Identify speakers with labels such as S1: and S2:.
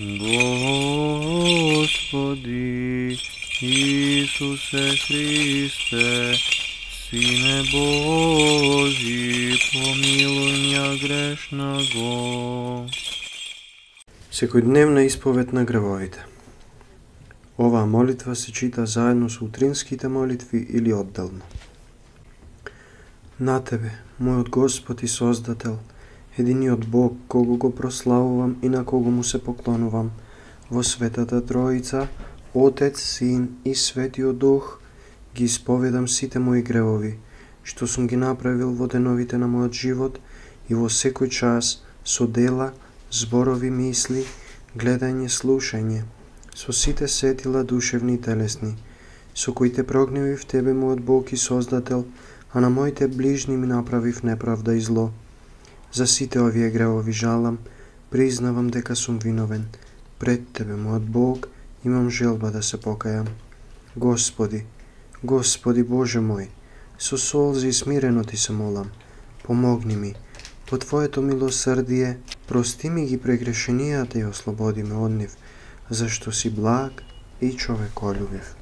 S1: Господи Исусе Христе, Сине Божи, помилуй мя грешного.
S2: Секојдневна исповед на гревовите. Оваа молитва се чита заедно со утринските молитви или одделно. На Тебе, мојот Господ и Создател, единиот Бог, кого го прославувам и на кого му се поклонувам, во Светата Троица, Отец, Син и Светиот Дух, ги исповедам сите мои гревови, што сум ги направил во деновите на мојот живот и во секој час, со дела, зборови, мисли, гледање, слушање, со сите сетила душевни и телесни, со кои те прогневив Тебе, мојот Бог и Создател, а на моите ближни ми направив неправда и зло. За сите овие гревови жалам, признавам дека сум виновен. Пред Тебе, мојот Бог, имам желба да се покајам. Господи, Господи Боже мој, со солзи смирено Ти се молам, помогни ми, по Твоето милосрдие, прости ми ги прегрешенијата и ослободи ме од нив, зашто си благ и човеколюбив.